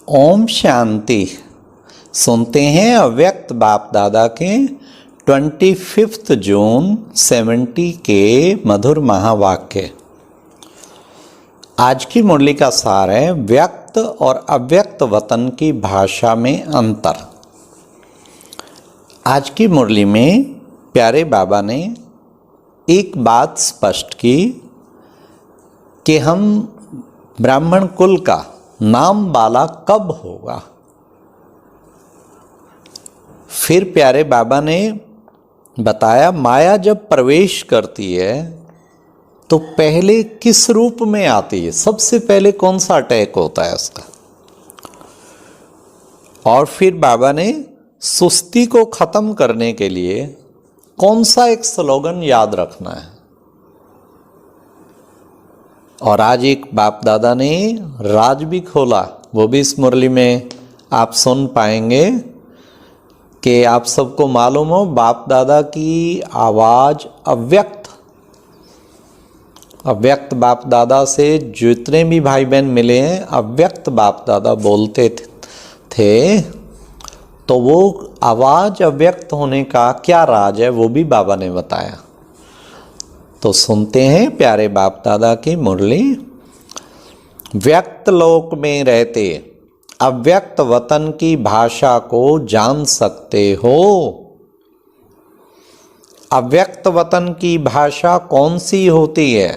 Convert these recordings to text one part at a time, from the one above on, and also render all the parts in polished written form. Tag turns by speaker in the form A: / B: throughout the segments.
A: ओम शांति। सुनते हैं अव्यक्त बाप दादा के 25 जून 70 के मधुर महावाक्य। आज की मुरली का सार है व्यक्त और अव्यक्त वतन की भाषा में अंतर। आज की मुरली में प्यारे बाबा ने एक बात स्पष्ट की कि हम ब्राह्मण कुल का नाम वाला कब होगा। फिर प्यारे बाबा ने बताया माया जब प्रवेश करती है तो पहले किस रूप में आती है, सबसे पहले कौन सा अटैक होता है उसका। और फिर बाबा ने सुस्ती को खत्म करने के लिए कौन सा एक स्लोगन याद रखना है। और आज एक बाप दादा ने राज भी खोला, वो भी इस मुरली में आप सुन पाएंगे कि आप सबको मालूम हो बाप दादा की आवाज़ अव्यक्त बाप दादा से जितने भी भाई बहन मिले हैं अव्यक्त बाप दादा बोलते थे। तो वो आवाज़ अव्यक्त होने का क्या राज है वो भी बाबा ने बताया। तो सुनते हैं प्यारे बाप दादा की मुरली। व्यक्त लोक में रहते अव्यक्त वतन की भाषा को जान सकते हो। अव्यक्त वतन की भाषा कौन सी होती है?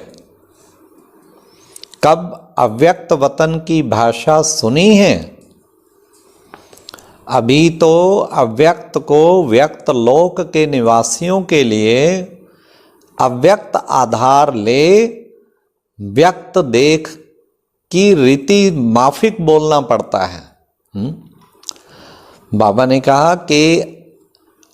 A: कब अव्यक्त वतन की भाषा सुनी है? अभी तो अव्यक्त को व्यक्त लोक के निवासियों के लिए अव्यक्त आधार ले व्यक्त देख की रीति माफिक बोलना पड़ता है। बाबा ने कहा कि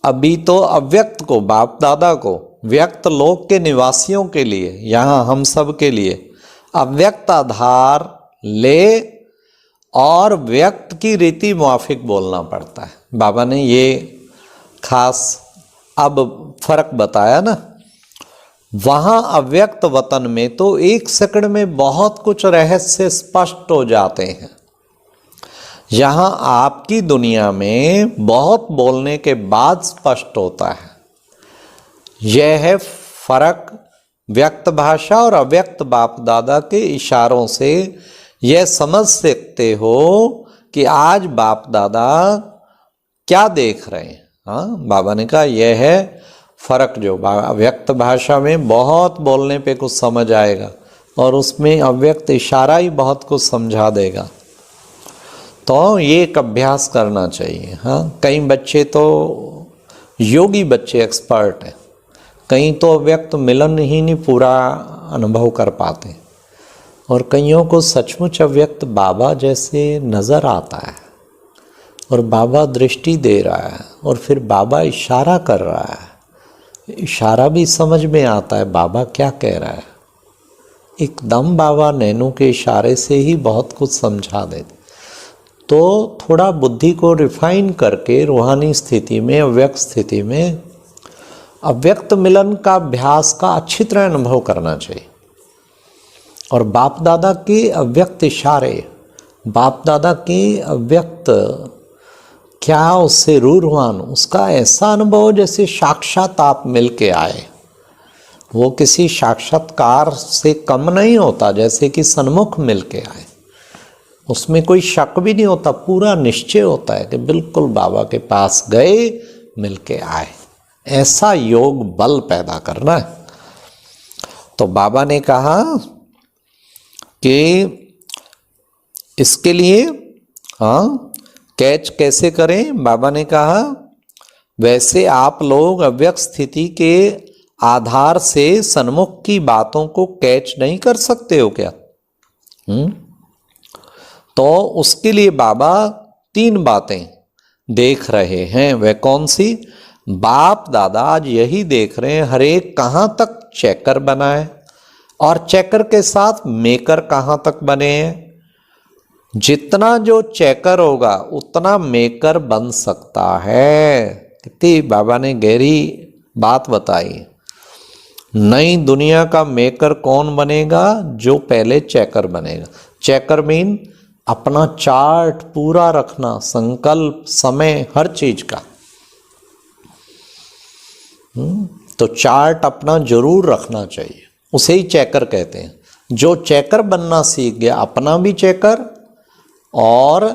A: अभी तो अव्यक्त को बाप दादा को व्यक्त लोक के निवासियों के लिए, यहाँ हम सब के लिए अव्यक्त आधार ले और व्यक्त की रीति माफिक बोलना पड़ता है। बाबा ने ये खास अब फर्क बताया ना। वहाँ अव्यक्त वतन में तो एक सेकंड में बहुत कुछ रहस्य स्पष्ट हो जाते हैं। यहाँ आपकी दुनिया में बहुत बोलने के बाद स्पष्ट होता है। यह है फर्क व्यक्त भाषा और अव्यक्त बाप दादा के इशारों से यह समझ सकते हो कि आज बाप दादा क्या देख रहे हैं। हाँ, बाबा ने कहा यह है फर्क। जो अव्यक्त भाषा में बहुत बोलने पे कुछ समझ आएगा और उसमें अव्यक्त इशारा ही बहुत कुछ समझा देगा। तो ये एक अभ्यास करना चाहिए। हाँ, कई बच्चे तो योगी बच्चे एक्सपर्ट हैं, कई तो अव्यक्त मिलन ही नहीं पूरा अनुभव कर पाते और कईयों को सचमुच अव्यक्त बाबा जैसे नज़र आता है और बाबा दृष्टि दे रहा है और फिर बाबा इशारा कर रहा है। इशारा भी समझ में आता है बाबा क्या कह रहा है। एकदम बाबा नैनों के इशारे से ही बहुत कुछ समझा देते। तो थोड़ा बुद्धि को रिफाइन करके रूहानी स्थिति में, अव्यक्त स्थिति में अव्यक्त मिलन का अभ्यास का अच्छी तरह अनुभव करना चाहिए। और बाप दादा के अव्यक्त इशारे, बाप दादा के अव्यक्त क्या उससे रूरवान, उसका ऐसा अनुभव जैसे साक्षात आप मिल के आए। वो किसी साक्षात्कार से कम नहीं होता, जैसे कि सन्मुख मिल के आए। उसमें कोई शक भी नहीं होता, पूरा निश्चय होता है कि बिल्कुल बाबा के पास गए, मिल के आए। ऐसा योग बल पैदा करना है। तो बाबा ने कहा कि इसके लिए हाँ कैच कैसे करें। बाबा ने कहा वैसे आप लोग अव्यक्त स्थिति के आधार से सन्मुख की बातों को कैच नहीं कर सकते हो क्या? तो उसके लिए बाबा 3 बातें देख रहे हैं। वह कौन सी? बाप दादा आज यही देख रहे हैं हर एक कहाँ तक चेकर बना है और चेकर के साथ मेकर कहाँ तक बने हैं। जितना जो चेकर होगा उतना मेकर बन सकता है। कितनी बाबा ने गहरी बात बताई। नई दुनिया का मेकर कौन बनेगा? जो पहले चेकर बनेगा। चेकर मीन अपना चार्ट पूरा रखना, संकल्प, समय, हर चीज का। तो चार्ट अपना जरूर रखना चाहिए, उसे ही चेकर कहते हैं। जो चेकर बनना सीख गया, अपना भी चेकर और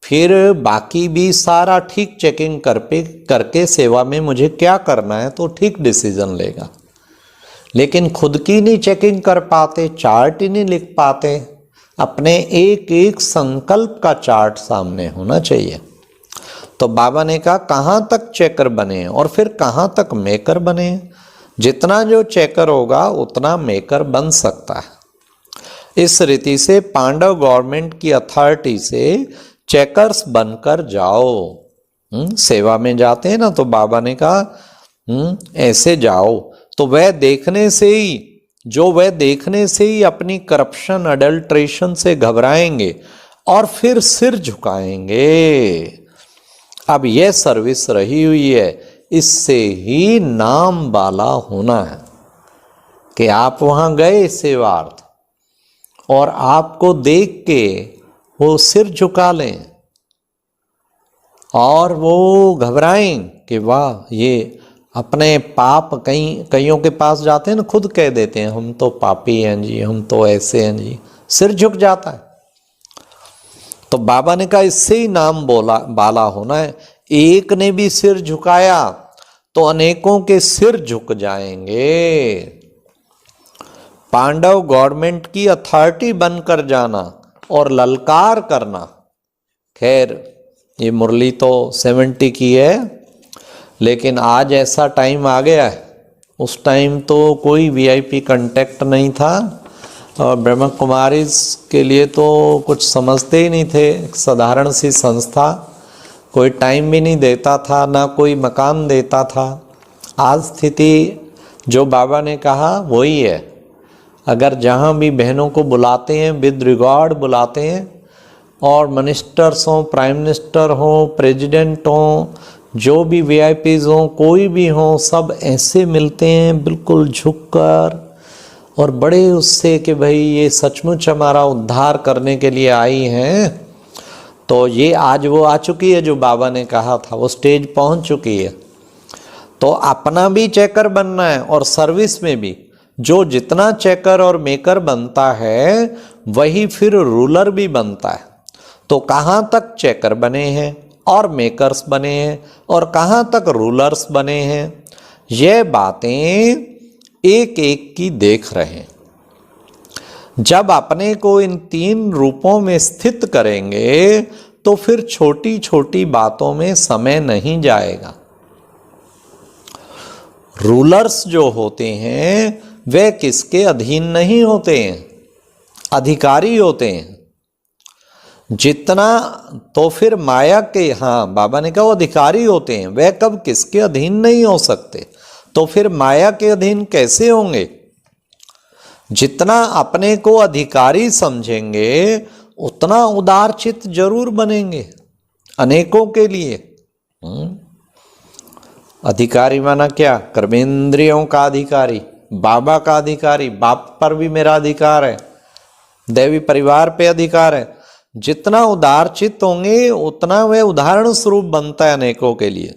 A: फिर बाकी भी सारा ठीक चेकिंग करके सेवा में मुझे क्या करना है तो ठीक डिसीजन लेगा। लेकिन खुद की नहीं चेकिंग कर पाते, चार्ट ही नहीं लिख पाते, अपने एक एक संकल्प का चार्ट सामने होना चाहिए। तो बाबा ने कहा कहाँ तक चेकर बने और फिर कहाँ तक मेकर बने। जितना जो चेकर होगा उतना मेकर बन सकता है। इस रीति से पांडव गवर्नमेंट की अथॉरिटी से चेकर्स बनकर जाओ। सेवा में जाते हैं ना, तो बाबा ने कहा ऐसे जाओ। तो वह देखने से ही अपनी करप्शन, अडल्ट्रेशन से घबराएंगे और फिर सिर झुकाएंगे। अब यह सर्विस रही हुई है, इससे ही नाम वाला होना है कि आप वहां गए सेवार्थ और आपको देख के वो सिर झुका लें और वो घबराएं कि वाह, ये अपने पाप, कईयों के पास जाते हैं ना, खुद कह देते हैं हम तो पापी हैं जी, हम तो ऐसे हैं जी, सिर झुक जाता है। तो बाबा ने कहा इससे ही नाम बाला होना है। एक ने भी सिर झुकाया तो अनेकों के सिर झुक जाएंगे। पांडव गवर्नमेंट की अथॉरिटी बनकर जाना और ललकार करना। खैर ये मुरली तो 70 की है, लेकिन आज ऐसा टाइम आ गया है, उस टाइम तो कोई वीआईपी कांटेक्ट नहीं था और ब्रह्म कुमारीज के लिए तो कुछ समझते ही नहीं थे। एक साधारण सी संस्था, कोई टाइम भी नहीं देता था, ना कोई मकान देता था। आज स्थिति जो बाबा ने कहा वही है। अगर जहाँ भी बहनों को बुलाते हैं विद रिगार्ड बुलाते हैं, और मिनिस्टर्स हों, प्राइम मिनिस्टर हों, प्रेसिडेंट हों, जो भी वीआईपीज हों, कोई भी हों, सब ऐसे मिलते हैं बिल्कुल झुककर और बड़े उससे कि भाई ये सचमुच हमारा उद्धार करने के लिए आई हैं। तो ये आज वो आ चुकी है जो बाबा ने कहा था, वो स्टेज पहुंच चुकी है। तो अपना भी चेकर बनना है और सर्विस में भी जो जितना चेकर और मेकर बनता है वही फिर रूलर भी बनता है। तो कहाँ तक चेकर बने हैं और मेकर्स बने हैं और कहाँ तक रूलर्स बने हैं, ये बातें एक एक की देख रहे हैं। जब अपने को इन 3 रूपों में स्थित करेंगे तो फिर छोटी छोटी बातों में समय नहीं जाएगा। रूलर्स जो होते हैं वे किसके अधीन नहीं होते हैं, अधिकारी होते हैं। जितना तो फिर माया के, हाँ बाबा ने कहा वो अधिकारी होते हैं, वे कब किसके अधीन नहीं हो सकते, तो फिर माया के अधीन कैसे होंगे। जितना अपने को अधिकारी समझेंगे उतना उदार चित्त जरूर बनेंगे अनेकों के लिए। अधिकारी माना क्या, कर्मेंद्रियों का अधिकारी, बाबा का अधिकारी, बाप पर भी मेरा अधिकार है, देवी परिवार पे अधिकार है। जितना उदार चित्त होंगे उतना वह उदाहरण स्वरूप बनता है अनेकों के लिए।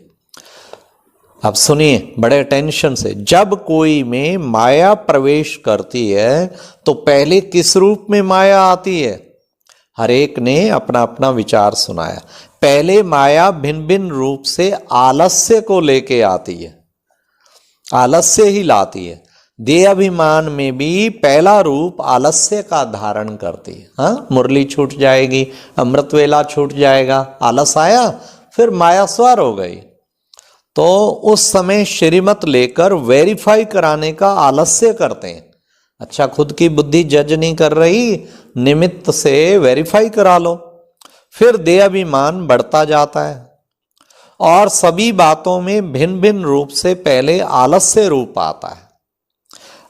A: अब सुनिए बड़े अटेंशन से, जब कोई में माया प्रवेश करती है तो पहले किस रूप में माया आती है, हर एक ने अपना अपना विचार सुनाया। पहले माया भिन्न भिन्न रूप से आलस्य को लेके आती है, आलस्य ही लाती है। देह अभिमान में भी पहला रूप आलस्य का धारण करती है। हाँ, मुरली छूट जाएगी, अमृत वेला छूट जाएगा, आलस आया, फिर माया स्वार हो गई। तो उस समय श्रीमत लेकर वेरीफाई कराने का आलस्य करते हैं। अच्छा, खुद की बुद्धि जज नहीं कर रही, निमित्त से वेरीफाई करा लो। फिर देहाभिमान बढ़ता जाता है और सभी बातों में भिन्न भिन्न रूप से पहले आलस्य रूप आता है।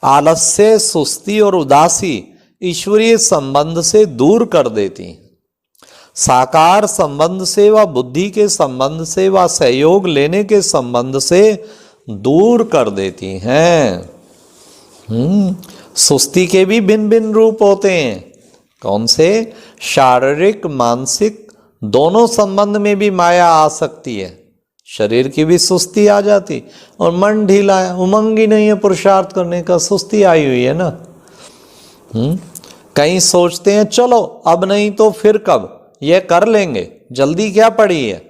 A: आलस्य, सुस्ती और उदासी ईश्वरीय संबंध से दूर कर देती हैं। साकार संबंध से व बुद्धि के संबंध से व सहयोग लेने के संबंध से दूर कर देती हैं। सुस्ती के भी भिन्न भिन्न रूप होते हैं। कौन से? शारीरिक मानसिक दोनों संबंध में भी माया आ सकती है। शरीर की भी सुस्ती आ जाती और मन ढीला है, उमंग ही नहीं है पुरुषार्थ करने का, सुस्ती आई हुई है ना। कई सोचते हैं चलो अब नहीं तो फिर कब, ये कर लेंगे, जल्दी क्या पड़ी है।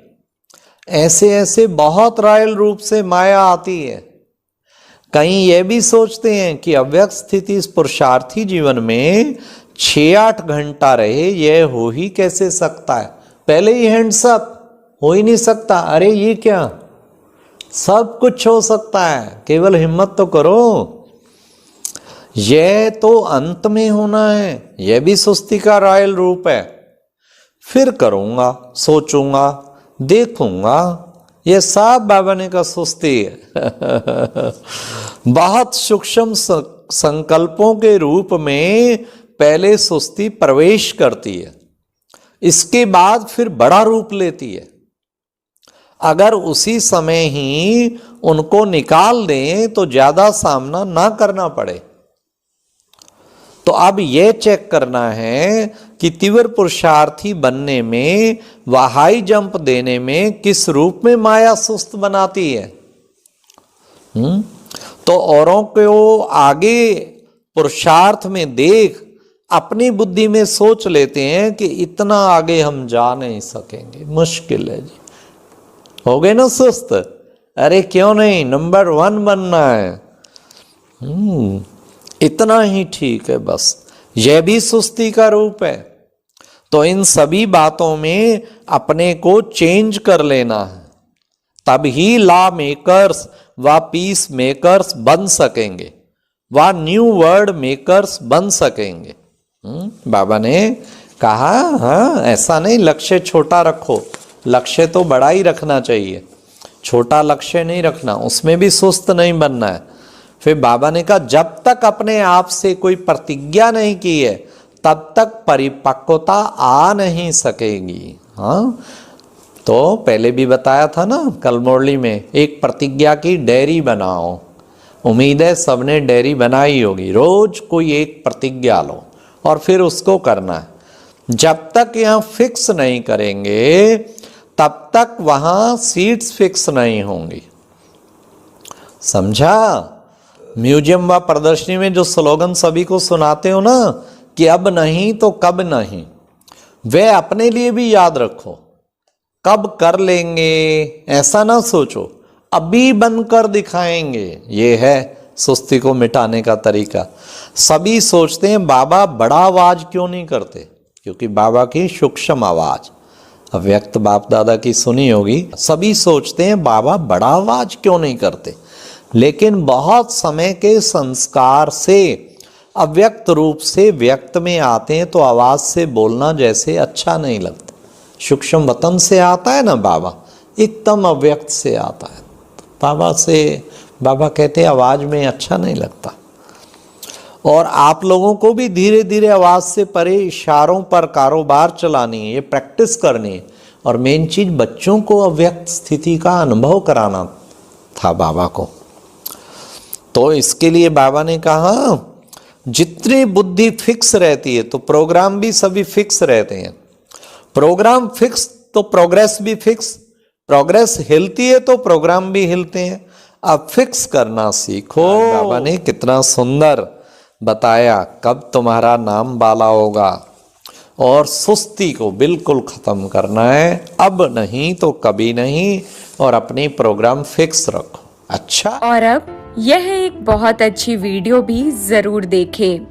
A: ऐसे ऐसे बहुत रायल रूप से माया आती है। कहीं ये भी सोचते हैं कि अव्यक्त स्थिति इस पुरुषार्थी जीवन में 6-8 घंटा रहे, यह हो ही कैसे सकता है। पहले ही हैंड्स अप, हो ही नहीं सकता। अरे ये क्या, सब कुछ हो सकता है, केवल हिम्मत तो करो। यह तो अंत में होना है, यह भी सुस्ती का रायल रूप है। फिर करूंगा, सोचूंगा, देखूंगा, यह सब बाबा ने का सुस्ती है। बहुत सूक्ष्म संकल्पों के रूप में पहले सुस्ती प्रवेश करती है, इसके बाद फिर बड़ा रूप लेती है। अगर उसी समय ही उनको निकाल दें तो ज्यादा सामना ना करना पड़े। तो अब यह चेक करना है कि तीव्र पुरुषार्थी बनने में व हाई जंप देने में किस रूप में माया सुस्त बनाती है। तो औरों को आगे पुरुषार्थ में देख अपनी बुद्धि में सोच लेते हैं कि इतना आगे हम जा नहीं सकेंगे, मुश्किल है जी, हो गए ना सुस्त। अरे क्यों नहीं, नंबर 1 बनना है, इतना ही ठीक है बस। यह भी सुस्ती का रूप है। तो इन सभी बातों में अपने को चेंज कर लेना है, तब ही लॉ मेकर्स व पीस मेकर्स बन सकेंगे, व न्यू वर्ल्ड मेकर्स बन सकेंगे। बाबा ने कहा हाँ, ऐसा नहीं लक्ष्य छोटा रखो, लक्ष्य तो बड़ा ही रखना चाहिए, छोटा लक्ष्य नहीं रखना, उसमें भी सुस्त नहीं बनना है। फिर बाबा ने कहा जब तक अपने आप से कोई प्रतिज्ञा नहीं की है तब तक परिपक्वता आ नहीं सकेगी। हाँ, तो पहले भी बताया था ना कल मुरली में, एक प्रतिज्ञा की डायरी बनाओ। उम्मीद है सबने डायरी बनाई होगी। रोज कोई एक प्रतिज्ञा लो और फिर उसको करना है। जब तक यहाँ फिक्स नहीं करेंगे तब तक वहां सीट्स फिक्स नहीं होंगी। समझा? म्यूजियम व प्रदर्शनी में जो स्लोगन सभी को सुनाते हो ना कि अब नहीं तो कब नहीं, वे अपने लिए भी याद रखो। कब कर लेंगे ऐसा ना सोचो, अभी बनकर दिखाएंगे। ये है सुस्ती को मिटाने का तरीका। सभी सोचते हैं बाबा बड़ा आवाज क्यों नहीं करते, क्योंकि बाबा की सूक्ष्म आवाज अव्यक्त बाप दादा की सुनी होगी। सभी सोचते हैं बाबा बड़ा आवाज क्यों नहीं करते, लेकिन बहुत समय के संस्कार से अव्यक्त रूप से व्यक्त में आते हैं तो आवाज से बोलना जैसे अच्छा नहीं लगता। सूक्ष्म वतन से आता है ना बाबा, एकदम अव्यक्त से आता है। बाबा से बाबा कहते हैं आवाज में अच्छा नहीं लगता। और आप लोगों को भी धीरे धीरे आवाज से परे इशारों पर कारोबार चलानी है, ये प्रैक्टिस करनी है। और मेन चीज बच्चों को अव्यक्त स्थिति का अनुभव कराना था बाबा को। तो इसके लिए बाबा ने कहा जितनी बुद्धि फिक्स रहती है तो प्रोग्राम भी सभी फिक्स रहते हैं। प्रोग्राम फिक्स तो प्रोग्रेस भी फिक्स, प्रोग्रेस हिलती है तो प्रोग्राम भी हिलते हैं। अब फिक्स करना सीखो। बाबा ने कितना सुंदर बताया कब तुम्हारा नाम बाला होगा। और सुस्ती को बिल्कुल खत्म करना है, अब नहीं तो कभी नहीं, और अपनी प्रोग्राम फिक्स रखो। अच्छा,
B: और अब यह एक बहुत अच्छी वीडियो भी जरूर देखें।